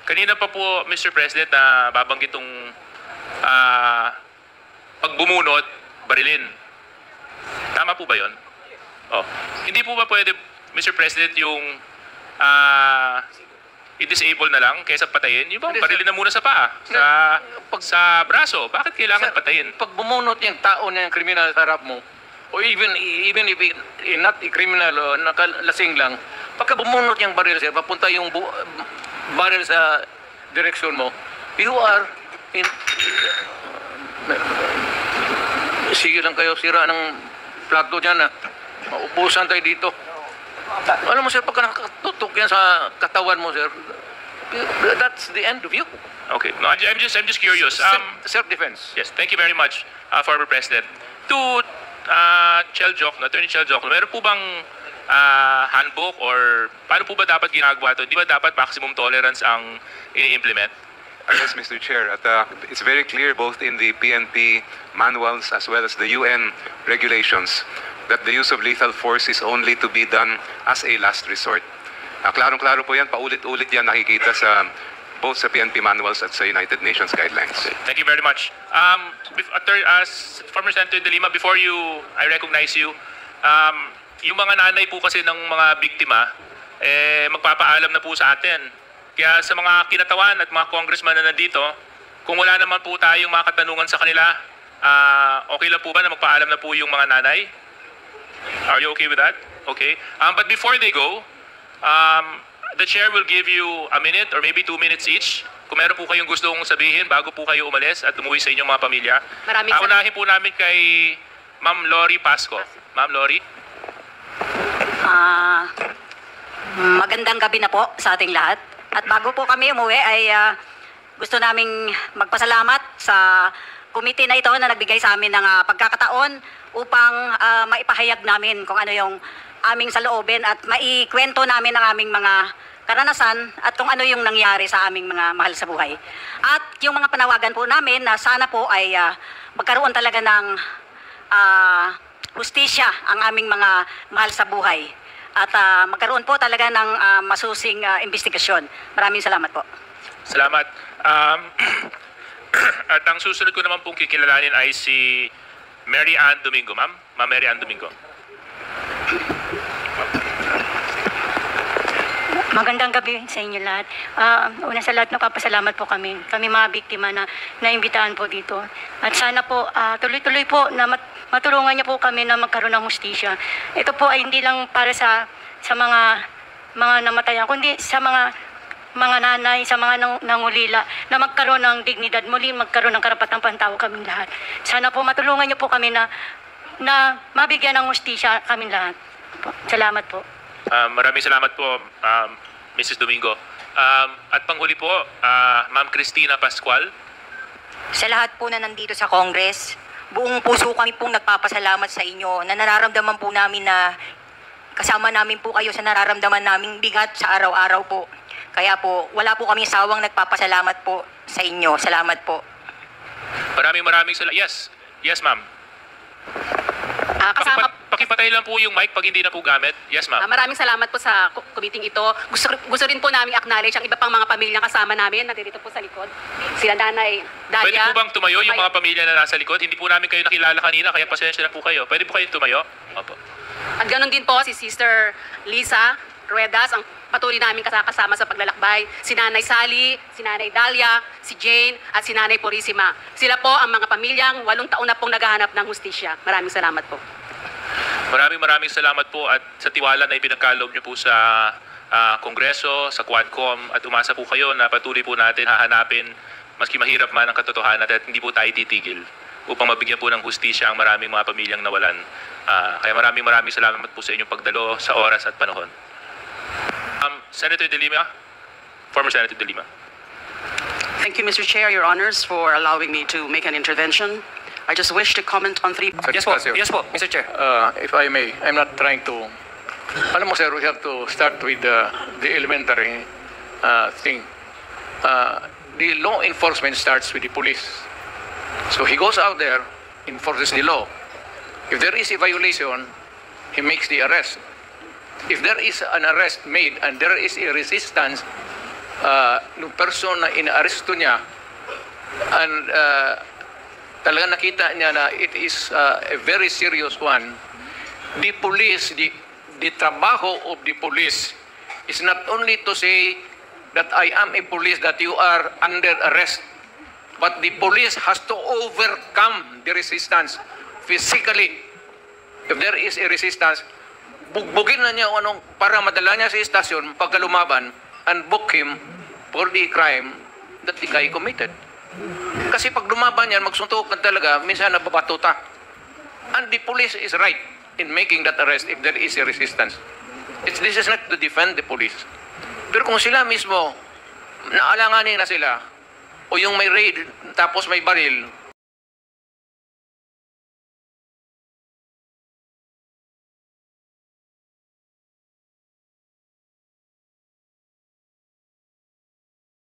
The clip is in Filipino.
kanina pa po, Mr. President, na babanggit itong pag bumunot, barilin. Tama po ba yun? Oh. Hindi po ba pwede, Mr. President, yung i-disable na lang kaysa patayin? Yung bang barilin na muna sa paa, sa braso? Bakit kailangan patayin? Pag bumunot yung tao na yung kriminal sa harap mo, o even if not a criminal o nakalasing lang, pagka bumunot yung baril, sir, papunta yung baril sa direksyon mo, you are in... Sige lang kayo, sira ng plato dyan na maubusan tayo dito. Alam mo, sir, pagka nakatutok yan sa katawan mo, sir, that's the end of you. Okay. No, I'm just curious. Self-defense. Yes, thank you very much, former President. To Attorney Chel Jokno, meron po bang handbook or paano po ba dapat ginagawa ito? Di ba dapat maximum tolerance ang i-implement? Yes, Mr. Chair. It's very clear both in the PNP manuals as well as the UN regulations that the use of lethal force is only to be done as a last resort. Klarong-klaro po yan, paulit-ulit yan nakikita sa both sa PNP manuals at sa United Nations guidelines. Thank you very much. Former Senator De Lima, before I recognize you, yung mga nanay po kasi ng mga biktima, magpapaalam na po sa atin. Kaya sa mga kinatawan at mga congressman na nandito, kung wala naman po tayong mga katanungan sa kanila, okay lang po ba na magpaalam na po yung mga nanay? Are you okay with that? Okay. But before they go, the chair will give you a minute or maybe 2 minutes each. Kung meron po kayong gustong sabihin bago po kayo umalis at umuwi sa inyong mga pamilya. Unahin po namin kay Ma'am Lori Pasco. Ma'am Lori. Magandang gabi na po sa ating lahat. At bago po kami umuwi ay gusto naming magpasalamat sa committee na ito na nagbigay sa amin ng pagkakataon upang maipahayag namin kung ano yung aming saloobin at maikwento namin ang aming mga karanasan at kung ano yung nangyari sa aming mga mahal sa buhay. At yung mga panawagan po namin na sana po ay magkaroon talaga ng hustisya ang aming mga mahal sa buhay. At magkaroon po talaga ng masusing investigasyon. Maraming salamat po. Salamat. At ang susunod ko naman pong kikilalanin ay si Mary Ann Domingo. Ma'am Mary Ann Domingo. Magandang gabi sa inyo lahat. Una sa lahat, napapasalamat po kami mga biktima na naimbitahan po dito. At sana po, tuloy-tuloy po na matulungan niyo po kami na magkaroon ng hustisya. Ito po ay hindi lang para sa mga namatayan, kundi sa mga nanay, sa mga nangulila, na magkaroon ng dignidad, muli magkaroon ng karapatang pantao kaming lahat. Sana po matulungan niyo po kami na mabigyan ng hustisya kaming lahat. Salamat po. Maraming salamat po, Mrs. Domingo. At panghuli po, Ma'am Cristina Pascual. Sa lahat po na nandito sa Congress, buong puso kami pong nagpapasalamat sa inyo na nararamdaman po namin na kasama namin po kayo sa nararamdaman naming bigat sa araw-araw po. Kaya po, wala po kami sawang nagpapasalamat po sa inyo. Salamat po. Maraming salamat. Yes, ma'am. Pakipatay lang po yung mic pag hindi na po gamit. Yes, ma'am. Maraming salamat po sa committee ito. Gusto rin po namin acknowledge ang iba pang mga pamilyang kasama namin na dito po sa likod. Sila Nanay Dalia. Pwede po bang tumayo yung mga pamilya na nasa likod? Hindi po namin kayo nakilala kanina, kaya pasensya na po kayo. Pwede po kayong tumayo? Opo. At ganoon din po si Sister Lisa Ruedas, ang patuloy namin kasama sa paglalakbay. Si Nanay Sally, si Nanay Dalia, si Jane, at si Nanay Purisima. Sila po ang mga pamilyang 8 taon na pong naghahanap ng hustisya. Maraming salamat po. Maraming salamat po at sa tiwala na ipinagkaloob niyo po sa Kongreso, sa Quadcom, at umasa po kayo na patuloy po natin hahanapin, maski mahirap man ang katotohanan, at hindi po tayo titigil upang mabigyan po ng hustisya ang maraming mga pamilyang nawalan. Kaya maraming salamat po sa inyong pagdalo sa oras at panahon. Senator De Lima, former Senator De Lima. Thank you, Mr. Chair, Your Honors, for allowing me to make an intervention. I just wish to comment on three... Yes po, Mr. Chair. If I may, I'm not trying to... Alam mo, sir, we have to start with the elementary thing. The law enforcement starts with the police. So he goes out there, enforces the law. If there is a violation, he makes the arrest. If there is an arrest made and there is a resistance, yung person na inaaresto niya, and talaga nakita niya na it is a very serious one, the police, the trabaho of the police is not only to say that I am a police, that you are under arrest, but the police has to overcome the resistance physically. If there is a resistance, bugbugin na niya anong para madala niya sa istasyon pagkalumaban and book him for the crime that the guy committed. Kasi pag lumaban yan, magsuntukan talaga, minsan nababatuta. And the police is right in making that arrest if there is a resistance. This is not to defend the police. Pero kung sila mismo, naalanganin na sila, o yung may raid, tapos may baril,